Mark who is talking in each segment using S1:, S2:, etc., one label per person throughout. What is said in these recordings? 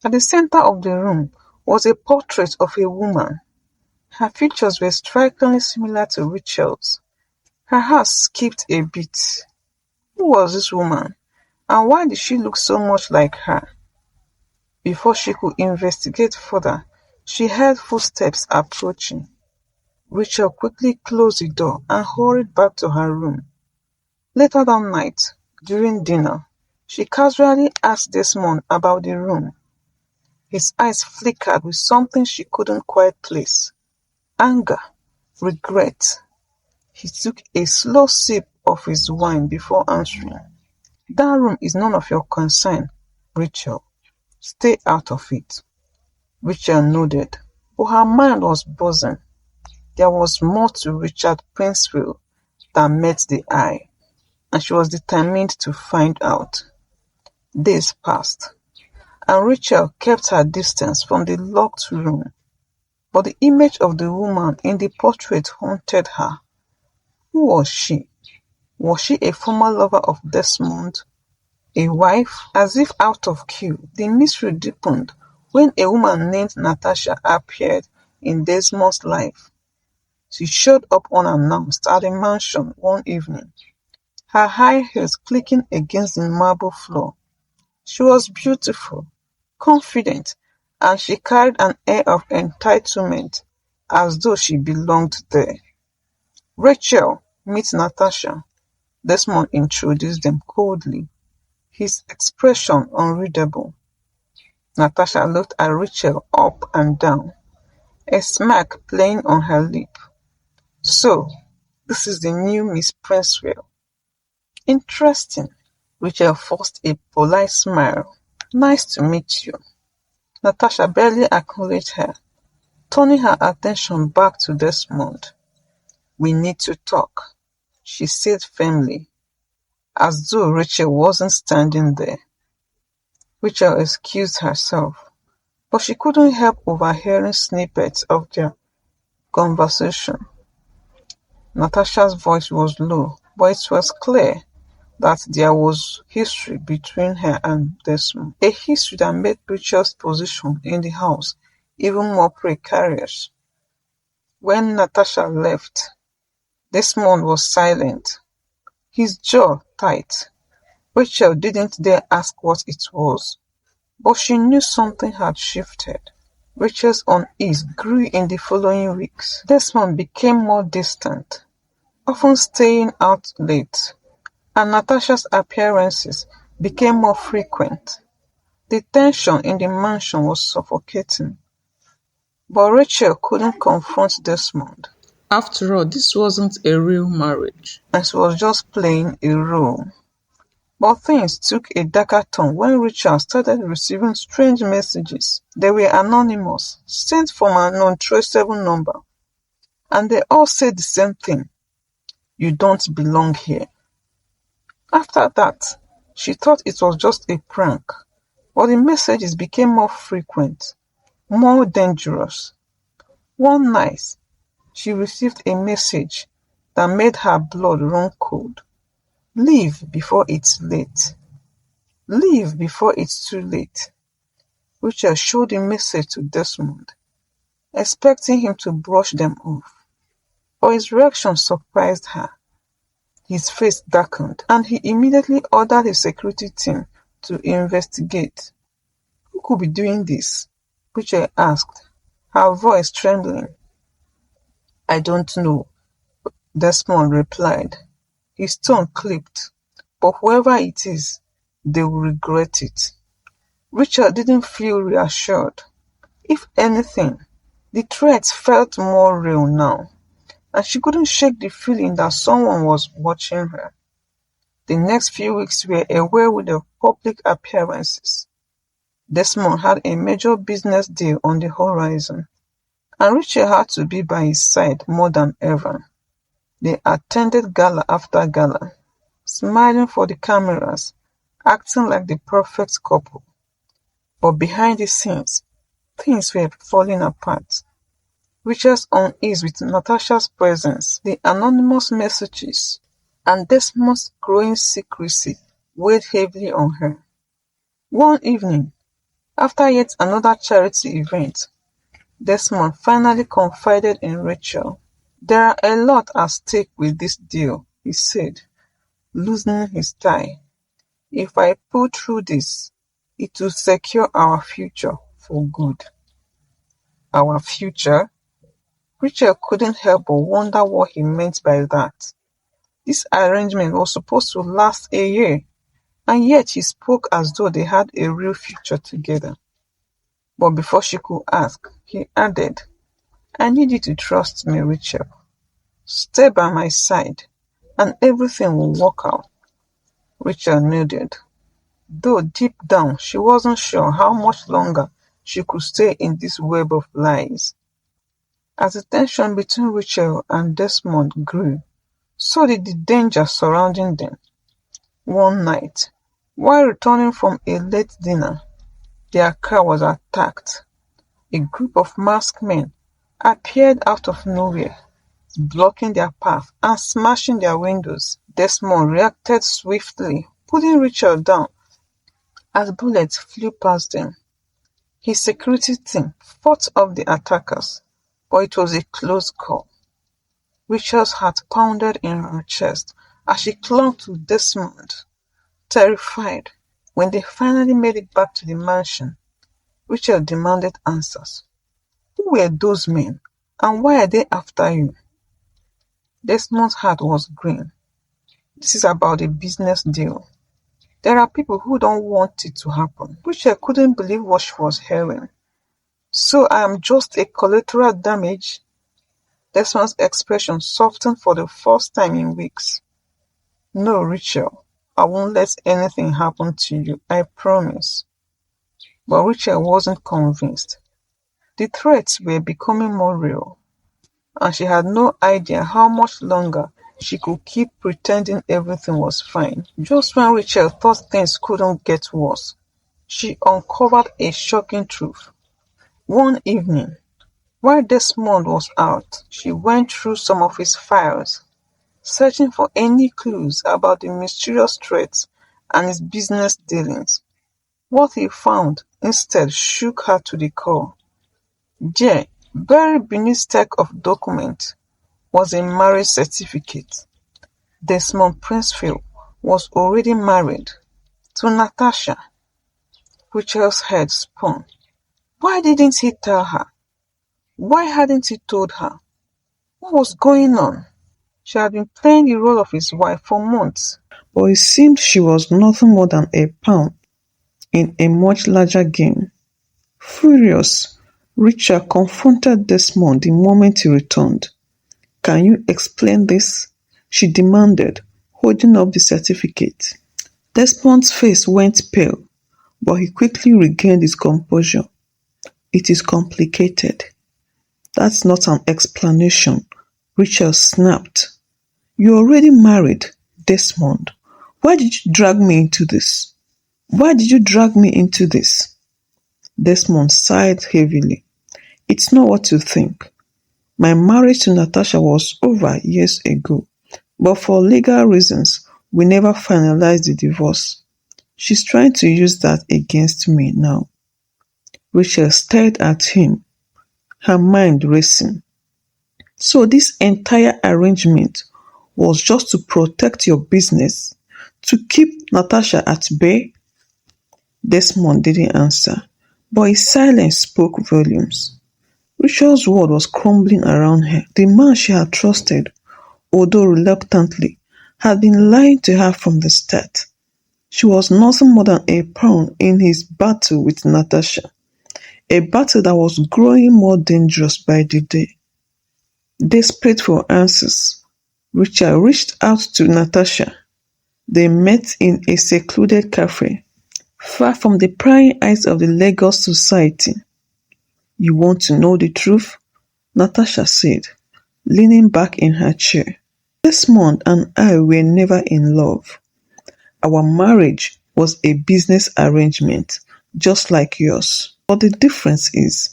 S1: At the center of the room was a portrait of a woman. Her features were strikingly similar to Rachel's. Her heart skipped a beat. Who was this woman, and why did she look so much like her? Before she could investigate further, she heard footsteps approaching. Rachel quickly closed the door and hurried back to her room. Later that night, during dinner, she casually asked Desmond about the room. His eyes flickered with something she couldn't quite place. Anger, regret. He took a slow sip of his wine before answering. That room is none of your concern, Rachel. Stay out of it. Rachel nodded, but her mind was buzzing. There was more to Richard Princewill than met the eye, and she was determined to find out. Days passed, and Rachel kept her distance from the locked room. But the image of the woman in the portrait haunted her. Who was she? Was she a former lover of Desmond? A wife? As if out of cue, the mystery deepened when a woman named Natasha appeared in Desmond's life. She showed up unannounced at the mansion one evening, her high heels clicking against the marble floor. She was beautiful, confident, and she carried an air of entitlement, as though she belonged there. Rachel, meet Natasha. Desmond introduced them coldly, his expression unreadable. Natasha looked at Rachel up and down, a smirk playing on her lip. So, this is the new Miss Princewill. Interesting. Rachel forced a polite smile. Nice to meet you. Natasha barely acknowledged her, turning her attention back to Desmond. We need to talk, she said firmly, as though Rachel wasn't standing there. Rachel excused herself, but she couldn't help overhearing snippets of their conversation. Natasha's voice was low, but it was clear that there was history between her and Desmond, a history that made Rachel's position in the house even more precarious. When Natasha left, Desmond was silent, his jaw tight. Rachel didn't dare ask what it was, but she knew something had shifted. Rachel's unease grew in the following weeks. Desmond became more distant, often staying out late, and Natasha's appearances became more frequent. The tension in the mansion was suffocating, but Rachel couldn't confront Desmond. After all, this wasn't a real marriage, and she was just playing a role. But things took a darker turn when Rachel started receiving strange messages. They were anonymous, sent from an untraceable number, and they all said the same thing: you don't belong here. After that, she thought it was just a prank, but the messages became more frequent, more dangerous. One night, she received a message that made her blood run cold. Leave before it's late. Leave before it's too late. Rachel showed the message to Desmond, expecting him to brush them off. But his reaction surprised her. His face darkened, and he immediately ordered his security team to investigate. Who could be doing this? Rachel asked, her voice trembling. I don't know, Desmond replied. His tone clipped. But whoever it is, they will regret it. Rachel didn't feel reassured. If anything, the threats felt more real now, and she couldn't shake the feeling that someone was watching her. The next few weeks were a whirlwind of public appearances. Desmond had a major business deal on the horizon, and Rachel had to be by his side more than ever. They attended gala after gala, smiling for the cameras, acting like the perfect couple. But behind the scenes, things were falling apart. Rachel's unease with Natasha's presence, the anonymous messages, and Desmond's growing secrecy weighed heavily on her. One evening, After yet another charity event, Desmond finally confided in Rachel. "There are a lot at stake with this deal," he said, loosening his tie. "If I pull through this, it will secure our future for good." Our future? Rachel couldn't help but wonder what he meant by that. This arrangement was supposed to last a year, and yet he spoke as though they had a real future together. But before she could ask, he added, "I need you to trust me, Rachel. Stay by my side, and everything will work out." Rachel nodded, though deep down she wasn't sure how much longer she could stay in this web of lies. As the tension between Rachel and Desmond grew, so did the danger surrounding them. One night, while returning from a late dinner, their car was attacked. A group of masked men appeared out of nowhere, blocking their path and smashing their windows. Desmond reacted swiftly, pulling Rachel down as bullets flew past them. His security team fought off the attackers, but it was a close call. Rachel's heart pounded in her chest as she clung to Desmond, terrified. When they finally made it back to the mansion, Rachel demanded answers. Who were those men, and why are they after you? Desmond's heart was green. This is about a business deal. There are people who don't want it to happen. Rachel couldn't believe what she was hearing. "So I am just a collateral damage?" Desmond's expression softened for the first time in weeks. "No, Rachel, I won't let anything happen to you, I promise." But Rachel wasn't convinced. The threats were becoming more real, and she had no idea how much longer she could keep pretending everything was fine. Just when Rachel thought things couldn't get worse, she uncovered a shocking truth. One evening, while Desmond was out, she went through some of his files, searching for any clues about the mysterious threats and his business dealings. What he found instead shook her to the core. There, buried beneath stack of documents, was a marriage certificate. Desmond Princewill was already married to Natasha. Rachel's head spun. Why didn't he tell her? Why hadn't he told her? What was going on? She had been playing the role of his wife for months, but it seemed she was nothing more than a pawn in a much larger game. Furious, Rachel confronted Desmond the moment he returned. "Can you explain this?" she demanded, holding up the certificate. Desmond's face went pale, but he quickly regained his composure. "It is complicated." "That's not an explanation," Rachel snapped. "You're already married, Desmond. Why did you drag me into this? Why did you drag me into this?" Desmond sighed heavily. "It's not what you think. My marriage to Natasha was over years ago, but for legal reasons, we never finalized the divorce. She's trying to use that against me now." Rachel stared at him, her mind racing. "So this entire arrangement was just to protect your business, to keep Natasha at bay?" Desmond didn't answer, but his silence spoke volumes. Rachel's world was crumbling around her. The man she had trusted, although reluctantly, had been lying to her from the start. She was nothing more than a pawn in his battle with Natasha, a battle that was growing more dangerous by the day. Desperate for answers, Rachel reached out to Natasha. They met in a secluded cafe, far from the prying eyes of the Lagos society. "You want to know the truth?" Natasha said, leaning back in her chair. "Desmond and I were never in love. Our marriage was a business arrangement, just like yours. But the difference is,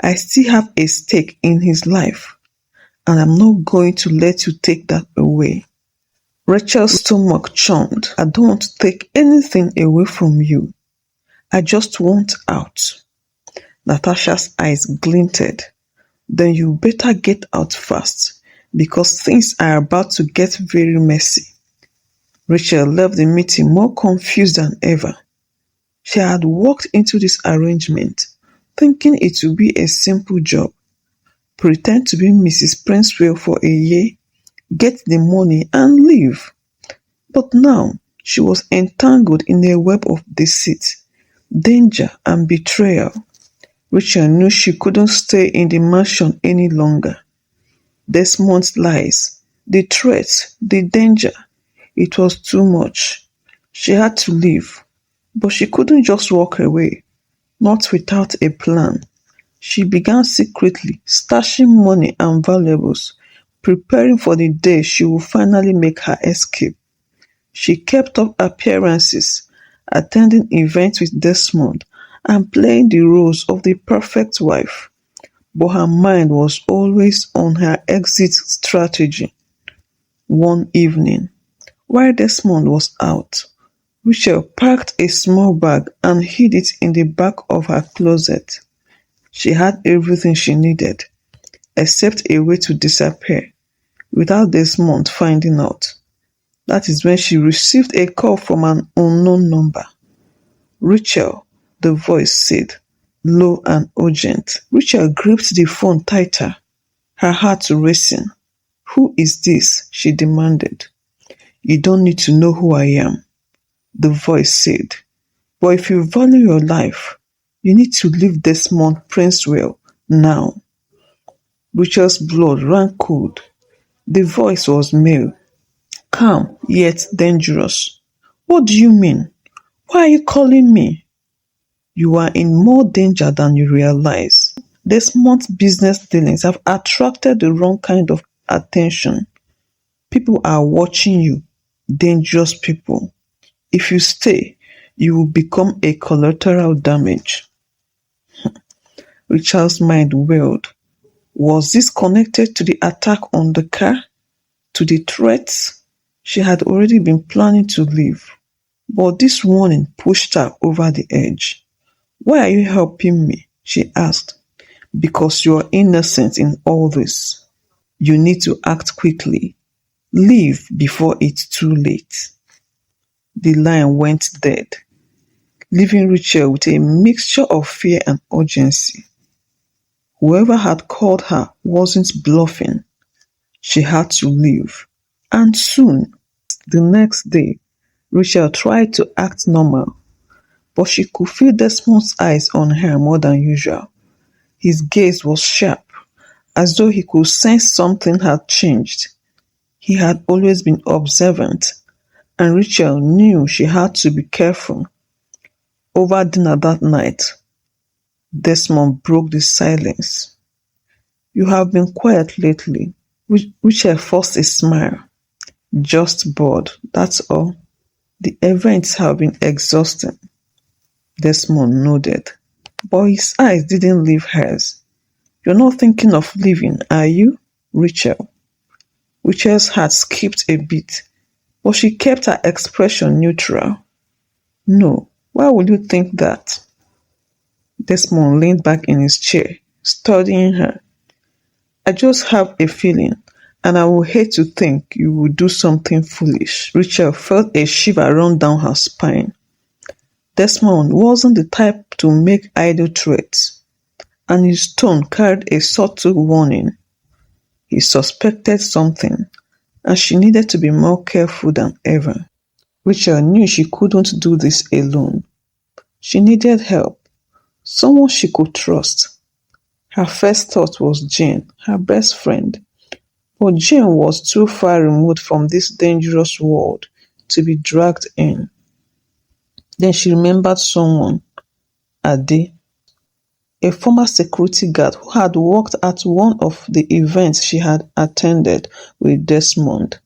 S1: I still have a stake in his life, and I'm not going to let you take that away." Rachel's stomach churned. "I don't want to take anything away from you. I just want out. Natasha's eyes glinted. Then you better get out fast, because things are about to get very messy. Rachel left the meeting more confused than ever. She had walked into this arrangement thinking it would be a simple job. Pretend to be Mrs. Princewill for a year, get the money and leave. But now she was entangled in a web of deceit, danger and betrayal. Rachel knew she couldn't stay in the mansion any longer. Desmond's lies, the threats, the danger. It was too much. She had to leave, but she couldn't just walk away, not without a plan. She began secretly stashing money and valuables, preparing for the day she would finally make her escape. She kept up appearances, attending events with Desmond, and playing the roles of the perfect wife. But her mind was always on her exit strategy. One evening, while Desmond was out, Rachel packed a small bag and hid it in the back of her closet. She had everything she needed, except a way to disappear, without Desmond finding out. That is when she received a call from an unknown number. "Rachel," the voice said, low and urgent. Rachel gripped the phone tighter, her heart racing. "Who is this?" she demanded. "You don't need to know who I am," the voice said. "But if you value your life, you need to leave Desmond Princewill now." Rachel's blood ran cold. The voice was male, calm yet dangerous. "What do you mean? Why are you calling me?" "You are in more danger than you realize. Desmond's business dealings have attracted the wrong kind of attention. People are watching you, dangerous people. If you stay, you will become a collateral damage." Richard's mind whirled. Was this connected to the attack on the car? To the threats? She had already been planning to leave, but this warning pushed her over the edge. "Why are you helping me?" she asked. "Because you are innocent in all this. You need to act quickly. Leave before it's too late." The line went dead, leaving Rachel with a mixture of fear and urgency. Whoever had called her wasn't bluffing. She had to leave. And soon. The next day, Rachel tried to act normal, but she could feel Desmond's eyes on her more than usual. His gaze was sharp, as though he could sense something had changed. He had always been observant, and Rachel knew she had to be careful. Over dinner that night, Desmond broke the silence. "You have been quiet lately." Rachel forced a smile. "Just bored, that's all. The events have been exhausting." Desmond nodded, but his eyes didn't leave hers. "You're not thinking of leaving, are you, Rachel?" Rachel's heart skipped a beat, but she kept her expression neutral. "No, why would you think that?" Desmond leaned back in his chair, studying her. "I just have a feeling, and I would hate to think you would do something foolish." Rachel felt a shiver run down her spine. Desmond wasn't the type to make idle threats, and his tone carried a subtle warning. He suspected something, and she needed to be more careful than ever. Rachel knew she couldn't do this alone. She needed help, someone she could trust. Her first thought was Jane, her best friend. But Jane was too far removed from this dangerous world to be dragged in. Then she remembered someone, Ade, a former security guard who had worked at one of the events she had attended with Desmond.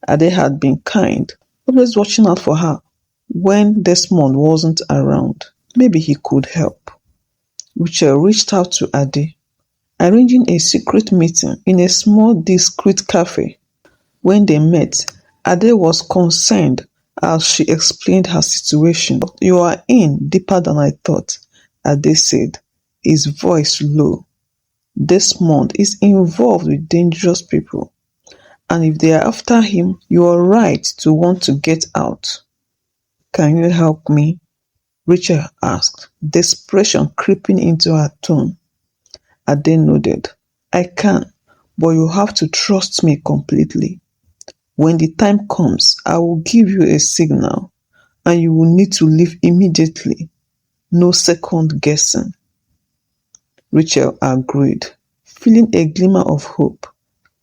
S1: Ade had been kind, always watching out for her when Desmond wasn't around. Maybe he could help. Rachel reached out to Ade, arranging a secret meeting in a small discreet cafe. When they met, Ade was concerned as she explained her situation. "You are in deeper than I thought," Ade said, his voice low. "Desmond is involved with dangerous people, and if they are after him, you are right to want to get out." "Can you help me?" Rachel asked, desperation creeping into her tone. Ade nodded. "I can, but you have to trust me completely. When the time comes, I will give you a signal, and you will need to leave immediately. No second guessing." Rachel agreed, feeling a glimmer of hope.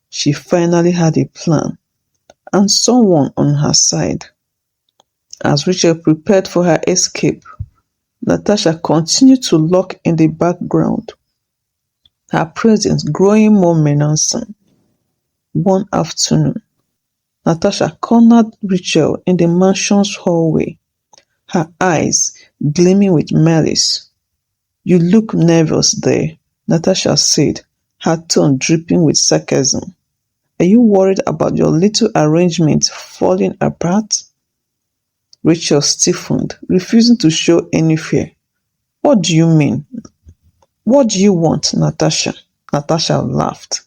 S1: She finally had a plan, and someone on her side. As Rachel prepared for her escape, Natasha continued to lurk in the background, her presence growing more menacing. One afternoon, Natasha cornered Rachel in the mansion's hallway, her eyes gleaming with malice. "You look nervous there," Natasha said, her tone dripping with sarcasm. "Are you worried about your little arrangement falling apart?" Rachel stiffened, refusing to show any fear. "What do you mean? What do you want, Natasha?" Natasha laughed.